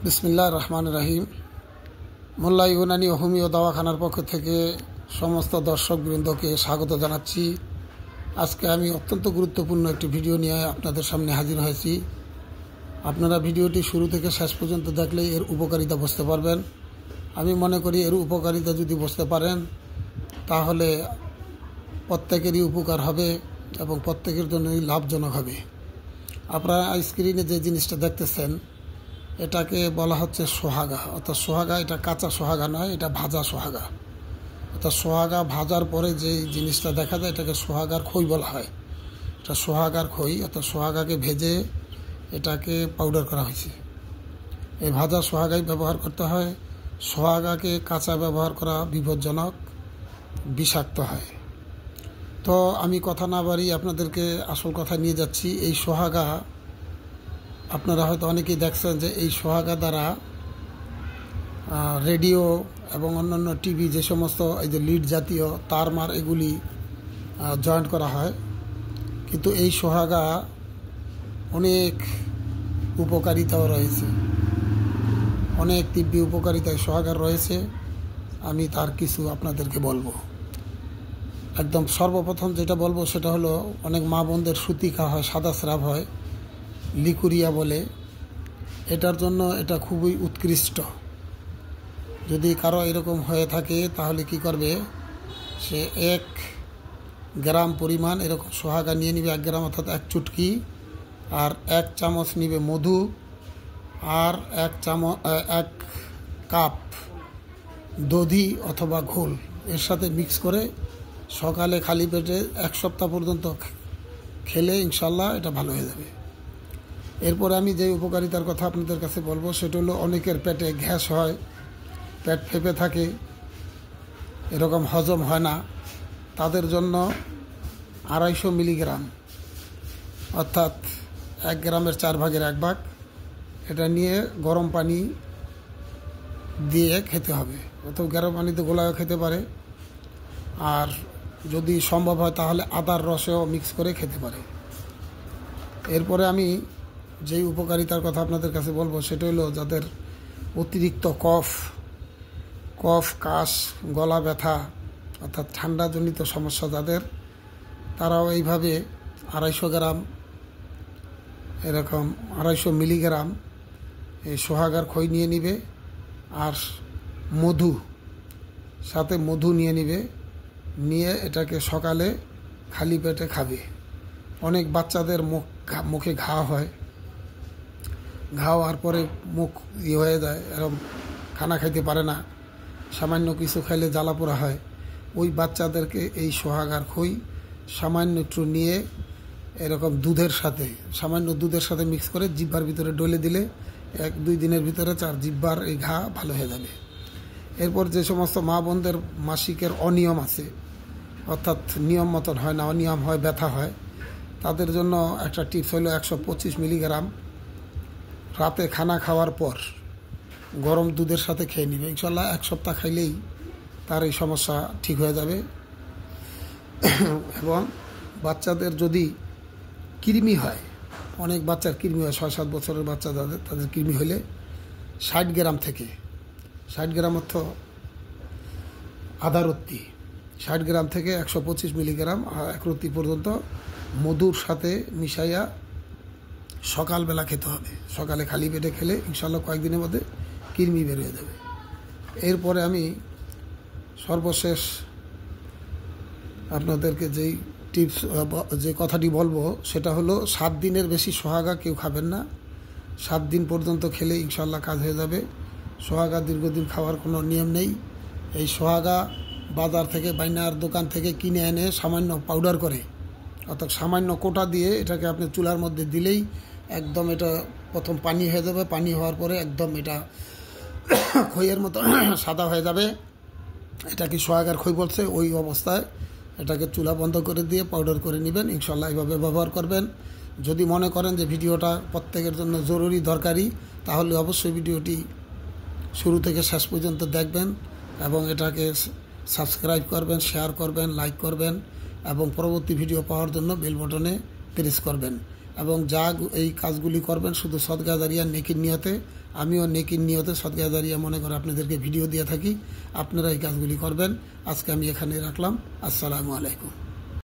বিসমিল্লাহির রহমানির রহিম। মোল্লা ইউনানি ও হোমিও দাওয়াখানার পক্ষ থেকে সমস্ত দর্শকবৃন্দকে স্বাগত জানাচ্ছি। আজকে আমি অত্যন্ত গুরুত্বপূর্ণ একটি ভিডিও নিয়ে আপনাদের সামনে হাজির হয়েছি। আপনারা ভিডিওটি শুরু থেকে শেষ পর্যন্ত দেখলে এর উপকারিতা বুঝতে পারবেন। আমি মনে করি এর উপকারিতা যদি বুঝতে পারেন তাহলে প্রত্যেকেরই উপকার হবে এবং প্রত্যেকের জন্যই লাভজনক হবে। আপনারা স্ক্রিনে যে জিনিসটা দেখতেছেন এটাকে বলা হচ্ছে সোহাগা। অর্থাৎ সোহাগা এটা কাঁচা সোহাগা নয়, এটা ভাজা সোহাগা। অর্থাৎ সোহাগা ভাজার পরে যে জিনিসটা দেখা যায় এটাকে সোহাগার খই বলা হয়। এটা সোহাগার খই, অর্থাৎ সোহাগাকে ভেজে এটাকে পাউডার করা হয়েছে। এই ভাজা সোহাগাই ব্যবহার করতে হয়। সোহাগাকে কাঁচা ব্যবহার করা বিপজ্জনক, বিষাক্ত হয়। তো আমি কথা না বাড়িয়ে আপনাদেরকে আসল কথা নিয়ে যাচ্ছি। এই সোহাগা আপনারা হয়তো অনেকেই দেখছেন যে এই সোহাগা দ্বারা রেডিও এবং অন্যান্য টিভি যে সমস্ত এই যে লিড জাতীয় তারমার এগুলি জয়েন্ট করা হয়। কিন্তু এই সোহাগা অনেক উপকারিতাও রয়েছে, অনেক তীব্র উপকারিতায় সোহাগার রয়েছে। আমি তার কিছু আপনাদেরকে বলবো। একদম সর্বপ্রথম যেটা বলবো সেটা হলো, অনেক মা বোনদের সুতিকা হয়, সাদা স্রাব হয়, লিকুরিয়া বলে। এটার জন্য এটা খুবই উৎকৃষ্ট। যদি কারো এরকম হয়ে থাকে তাহলে কি করবে, সে 1 গ্রাম পরিমাণ এরকম সোহাগা নিয়ে নিবে, 1 গ্রাম অর্থাৎ 1 চুটকি, আর 1 চামচ নিবে মধু, আর 1 কাপ দধি অথবা ঘোল এর সাথে মিক্স করে সকালে খালি পেটে 1 সপ্তাহ পর্যন্ত খেলে ইনশাল্লাহ এটা ভালো হয়ে যাবে। এরপরে আমি যে উপকারিতার কথা আপনাদের কাছে বলবো সেটা হলো, অনেকের পেটে গ্যাস হয়, পেট ফেঁপে থাকে, এরকম হজম হয় না, তাদের জন্য 250 মিলিগ্রাম অর্থাৎ 1 গ্রামের 4 ভাগের 1 ভাগ এটা নিয়ে গরম পানি দিয়ে খেতে হবে। অথবা গরম পানিতে গোলায়ও খেতে পারে, আর যদি সম্ভব হয় তাহলে আদার রসেও মিক্স করে খেতে পারে। এরপরে আমি যেই উপকারিতার কথা আপনাদের কাছে বলবো সেটা হলো, যাদের অতিরিক্ত কফ কাশ, গলা ব্যথা অর্থাৎ ঠান্ডাজনিত সমস্যা যাদের, তারাও এইভাবে 250 গ্রাম এরকম 250 মিলিগ্রাম এই সোহাগার খই নিয়ে নিবে, আর সাথে মধু নিয়ে নিবে, নিয়ে এটাকে সকালে খালি পেটে খাবে। অনেক বাচ্চাদের মুখে ঘা হয়, ঘা হওয়ার পরে মুখ হয়ে যায়, এরকম খানা খাইতে পারে না, সামান্য কিছু খাইলে জ্বালা পোড়া হয়। ওই বাচ্চাদেরকে এই সোহাগার খই সামান্য একটু নিয়ে এরকম সামান্য দুধের সাথে মিক্স করে জিহ্বার ভিতরে ডলে দিলে 1-2 দিনের ভিতরে 4 জিহ্বার এই ঘা ভালো হয়ে যাবে। এরপর যে সমস্ত মা বোনদের মাসিকের অনিয়ম আছে, অর্থাৎ নিয়ম মতন হয় না, অনিয়ম হয়, ব্যথা হয়, তাদের জন্য একটা টিপস হলো 125 মিলিগ্রাম রাতে খানা খাওয়ার পর গরম দুধের সাথে খেয়ে নিবে। ইনশাল্লাহ 1 সপ্তাহ খাইলেই তার এই সমস্যা ঠিক হয়ে যাবে। এবং বাচ্চাদের যদি কৃমি হয়, অনেক বাচ্চার কৃমি হয়, 6-7 বছরের বাচ্চা তাদের কৃমি হলে 60 গ্রাম অর্থ আধা রত্তি, 60 গ্রাম থেকে 125 মিলিগ্রাম 1 রত্তি পর্যন্ত মধুর সাথে মিশাইয়া সকালবেলা খেতে হবে। সকালে খালি পেটে খেলে ইনশাল্লাহ কয়েকদিনের মধ্যে কৃমি বের হয়ে যাবে। এরপরে আমি সর্বশেষ আপনাদেরকে যে কথাটি বলবো সেটা হলো, 7 দিনের বেশি সোহাগা কেউ খাবেন না। 7 দিন পর্যন্ত খেলে ইনশাল্লাহ কাজ হয়ে যাবে। সোহাগা দীর্ঘদিন খাওয়ার কোনো নিয়ম নেই। এই সোহাগা বাজার থেকে, বাইনার দোকান থেকে কিনে এনে সামান্য পাউডার করে, অর্থাৎ সামান্য কোটা দিয়ে এটাকে আপনি চুলার মধ্যে দিলেই একদম এটা প্রথম পানি হয়ে যাবে। পানি হওয়ার পরে একদম এটা খইয়ের মতো সাদা হয়ে যাবে। এটা কি সোহাগার খই বলছে, ওই অবস্থায় এটাকে চুলা বন্ধ করে দিয়ে পাউডার করে নেবেন। ইনশাল্লাহ এইভাবে ব্যবহার করবেন। যদি মনে করেন যে ভিডিওটা প্রত্যেকের জন্য জরুরি দরকারি, তাহলে অবশ্যই ভিডিওটি শুরু থেকে শেষ পর্যন্ত দেখবেন এবং এটাকে সাবস্ক্রাইব করবেন, শেয়ার করবেন, লাইক করবেন এবং পরবর্তী ভিডিও পাওয়ার জন্য বেল বটনে প্রেস করবেন। এবং যা এই কাজগুলি করবেন শুধু সদকা জারিয়া নেকির নিয়তে। আমিও নেকির নিয়তে সদকা জারিয়া মনে করে আপনাদেরকে ভিডিও দিয়ে থাকি। আপনারা এই কাজগুলি করবেন। আজকে আমি এখানে রাখলাম। আসসালামু আলাইকুম।